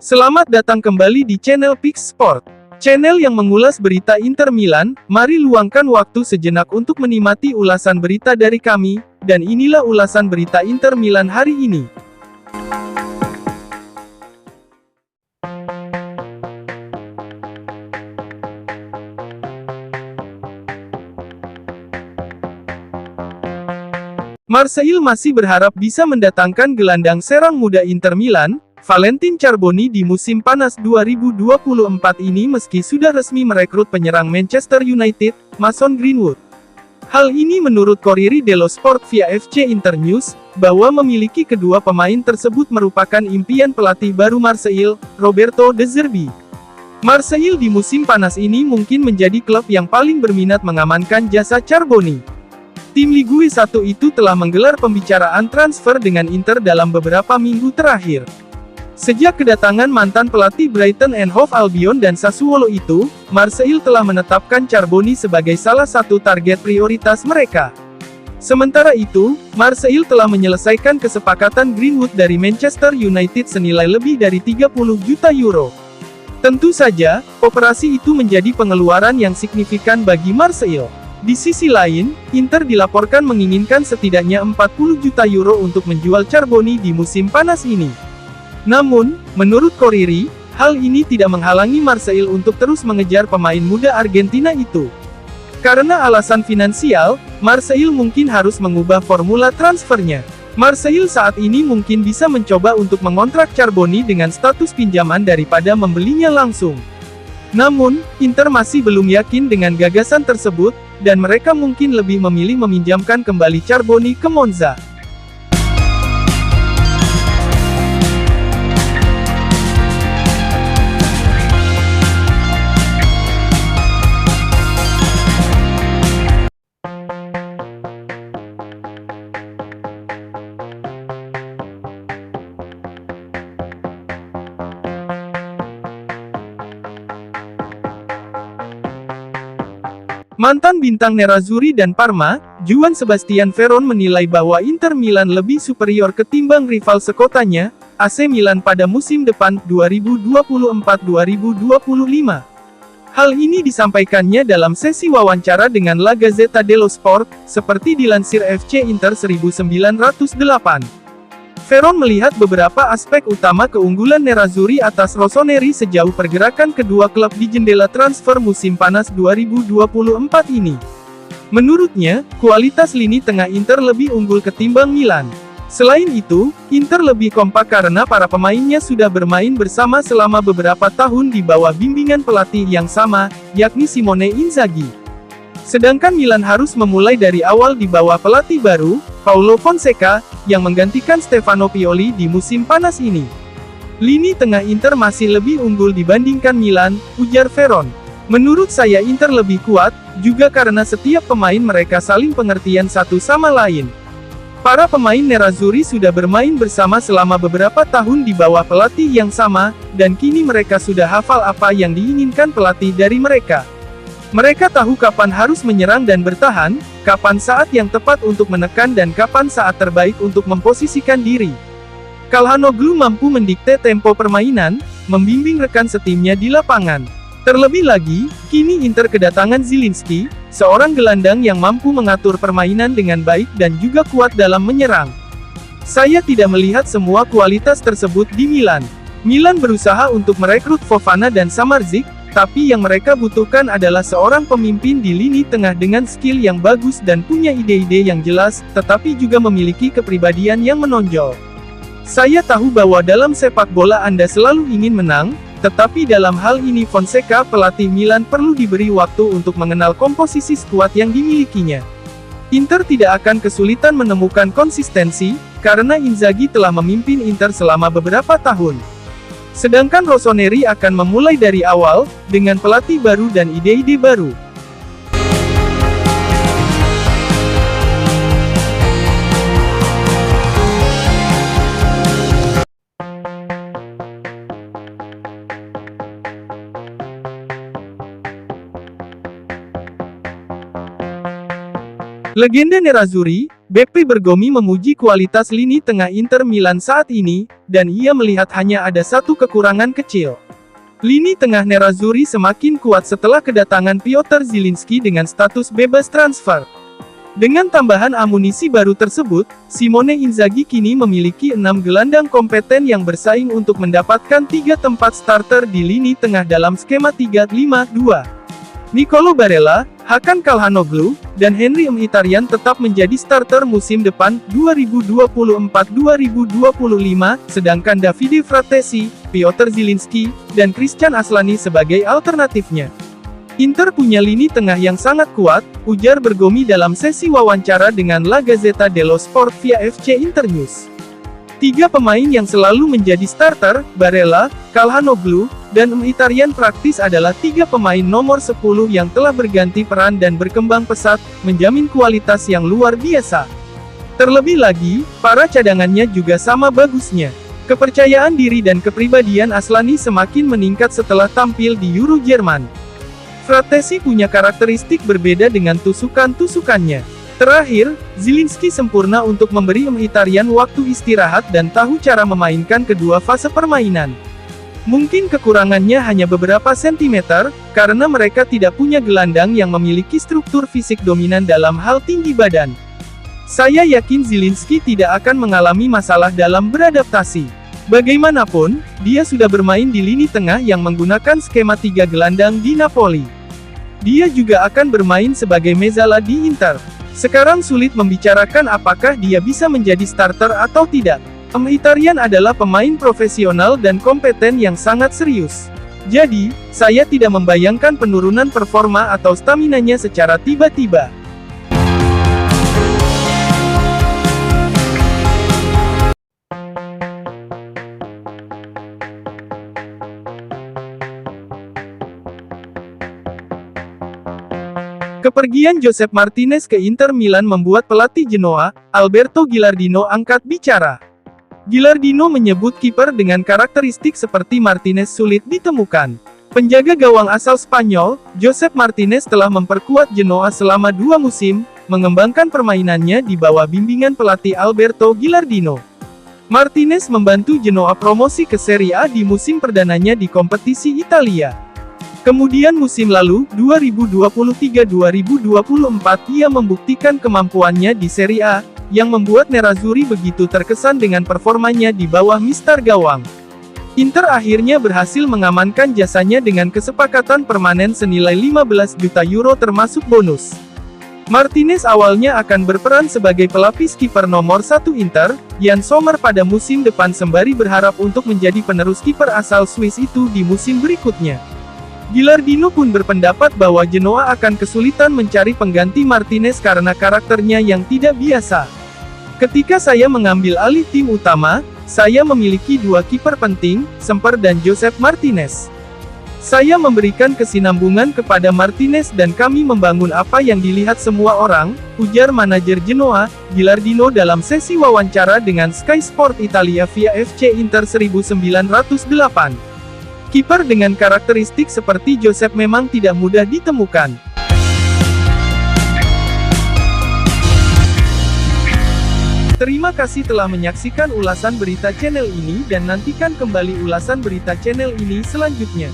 Selamat datang kembali di channel Pix Sport. Channel yang mengulas berita Inter Milan. Mari luangkan waktu sejenak untuk menikmati ulasan berita dari kami, dan inilah ulasan berita Inter Milan hari ini. Marseille masih berharap bisa mendatangkan gelandang serang muda Inter Milan, Valentin Charbonny di musim panas 2024 ini meski sudah resmi merekrut penyerang Manchester United, Mason Greenwood. Hal ini menurut Corriere dello Sport via FC Internews, bahwa memiliki kedua pemain tersebut merupakan impian pelatih baru Marseille, Roberto De Zerbi. Marseille di musim panas ini mungkin menjadi klub yang paling berminat mengamankan jasa Charbonny. Tim Ligue 1 itu telah menggelar pembicaraan transfer dengan Inter dalam beberapa minggu terakhir. Sejak kedatangan mantan pelatih Brighton and Hove Albion dan Sassuolo itu, Marseille telah menetapkan Charbonny sebagai salah satu target prioritas mereka. Sementara itu, Marseille telah menyelesaikan kesepakatan Greenwood dari Manchester United senilai lebih dari 30 juta euro. Tentu saja, operasi itu menjadi pengeluaran yang signifikan bagi Marseille. Di sisi lain, Inter dilaporkan menginginkan setidaknya 40 juta euro untuk menjual Charbonny di musim panas ini. Namun, menurut Corriere, hal ini tidak menghalangi Marseille untuk terus mengejar pemain muda Argentina itu. Karena alasan finansial, Marseille mungkin harus mengubah formula transfernya. Marseille saat ini mungkin bisa mencoba untuk mengontrak Charbonny dengan status pinjaman daripada membelinya langsung. Namun, Inter masih belum yakin dengan gagasan tersebut, dan mereka mungkin lebih memilih meminjamkan kembali Charbonny ke Monza. Mantan bintang Nerazzurri dan Parma, Juan Sebastian Veron menilai bahwa Inter Milan lebih superior ketimbang rival sekotanya, AC Milan pada musim depan 2024-2025. Hal ini disampaikannya dalam sesi wawancara dengan La Gazzetta dello Sport, seperti dilansir FC Inter 1908. Veron melihat beberapa aspek utama keunggulan Nerazzurri atas Rossoneri sejauh pergerakan kedua klub di jendela transfer musim panas 2024 ini. Menurutnya, kualitas lini tengah Inter lebih unggul ketimbang Milan. Selain itu, Inter lebih kompak karena para pemainnya sudah bermain bersama selama beberapa tahun di bawah bimbingan pelatih yang sama, yakni Simone Inzaghi. Sedangkan Milan harus memulai dari awal di bawah pelatih baru, Paulo Fonseca, yang menggantikan Stefano Pioli di musim panas ini. Lini tengah Inter masih lebih unggul dibandingkan Milan, ujar Veron. Menurut saya Inter lebih kuat, juga karena setiap pemain mereka saling pengertian satu sama lain. Para pemain Nerazzurri sudah bermain bersama selama beberapa tahun di bawah pelatih yang sama, dan kini mereka sudah hafal apa yang diinginkan pelatih dari mereka. Mereka tahu kapan harus menyerang dan bertahan, kapan saat yang tepat untuk menekan dan kapan saat terbaik untuk memposisikan diri. Calhanoglu mampu mendikte tempo permainan, membimbing rekan setimnya di lapangan. Terlebih lagi, kini Inter kedatangan Zielinski, seorang gelandang yang mampu mengatur permainan dengan baik dan juga kuat dalam menyerang. Saya tidak melihat semua kualitas tersebut di Milan. Milan berusaha untuk merekrut Fofana dan Samardzic, tapi yang mereka butuhkan adalah seorang pemimpin di lini tengah dengan skill yang bagus dan punya ide-ide yang jelas, tetapi juga memiliki kepribadian yang menonjol. Saya tahu bahwa dalam sepak bola Anda selalu ingin menang, tetapi dalam hal ini Fonseca pelatih Milan perlu diberi waktu untuk mengenal komposisi skuad yang dimilikinya. Inter tidak akan kesulitan menemukan konsistensi, karena Inzaghi telah memimpin Inter selama beberapa tahun. Sedangkan Rossoneri akan memulai dari awal, dengan pelatih baru dan ide-ide baru. Legenda Nerazzurri, Beppe Bergomi memuji kualitas lini tengah Inter Milan saat ini, dan ia melihat hanya ada satu kekurangan kecil. Lini tengah Nerazzurri semakin kuat setelah kedatangan Piotr Zielinski dengan status bebas transfer. Dengan tambahan amunisi baru tersebut, Simone Inzaghi kini memiliki 6 gelandang kompeten yang bersaing untuk mendapatkan 3 tempat starter di lini tengah dalam skema 3-5-2. Nicolo Barella, Hakan Calhanoglu, dan Henry Mkhitaryan tetap menjadi starter musim depan 2024-2025, sedangkan Davide Frattesi, Piotr Zielinski, dan Christian Aslani sebagai alternatifnya. Inter punya lini tengah yang sangat kuat, ujar Bergomi dalam sesi wawancara dengan La Gazzetta dello Sport via FC Internews. 3 pemain yang selalu menjadi starter, Barella, Calhanoglu, dan Mkhitaryan praktis adalah 3 pemain nomor 10 yang telah berganti peran dan berkembang pesat, menjamin kualitas yang luar biasa. Terlebih lagi, para cadangannya juga sama bagusnya. Kepercayaan diri dan kepribadian Aslani semakin meningkat setelah tampil di Euro Jerman. Frattesi punya karakteristik berbeda dengan tusukan-tusukannya. Terakhir, Zielinski sempurna untuk memberi Mkhitaryan waktu istirahat dan tahu cara memainkan kedua fase permainan. Mungkin kekurangannya hanya beberapa sentimeter, karena mereka tidak punya gelandang yang memiliki struktur fisik dominan dalam hal tinggi badan. Saya yakin Zielinski tidak akan mengalami masalah dalam beradaptasi. Bagaimanapun, dia sudah bermain di lini tengah yang menggunakan skema 3 gelandang di Napoli. Dia juga akan bermain sebagai mezzala di Inter. Sekarang sulit membicarakan apakah dia bisa menjadi starter atau tidak. Mkhitaryan adalah pemain profesional dan kompeten yang sangat serius. Jadi, saya tidak membayangkan penurunan performa atau staminanya secara tiba-tiba. Kepergian Josep Martinez ke Inter Milan membuat pelatih Genoa, Alberto Gilardino angkat bicara. Gilardino menyebut kiper dengan karakteristik seperti Martinez sulit ditemukan. Penjaga gawang asal Spanyol, Josep Martinez telah memperkuat Genoa selama 2 musim, mengembangkan permainannya di bawah bimbingan pelatih Alberto Gilardino. Martinez membantu Genoa promosi ke Serie A di musim perdananya di kompetisi Italia. Kemudian musim lalu, 2023-2024, ia membuktikan kemampuannya di Serie A, yang membuat Nerazzurri begitu terkesan dengan performanya di bawah mister gawang. Inter akhirnya berhasil mengamankan jasanya dengan kesepakatan permanen senilai 15 juta euro termasuk bonus. Martinez awalnya akan berperan sebagai pelapis kiper nomor 1 Inter, Jan Sommer pada musim depan sembari berharap untuk menjadi penerus kiper asal Swiss itu di musim berikutnya. Gilardino pun berpendapat bahwa Genoa akan kesulitan mencari pengganti Martinez karena karakternya yang tidak biasa. Ketika saya mengambil alih tim utama, saya memiliki 2 kiper penting, Semper dan Josep Martinez. Saya memberikan kesinambungan kepada Martinez dan kami membangun apa yang dilihat semua orang, ujar manajer Genoa, Gilardino dalam sesi wawancara dengan Sky Sport Italia via FC Inter 1908. Kiper dengan karakteristik seperti Josep memang tidak mudah ditemukan. Terima kasih telah menyaksikan ulasan berita channel ini dan nantikan kembali ulasan berita channel ini selanjutnya.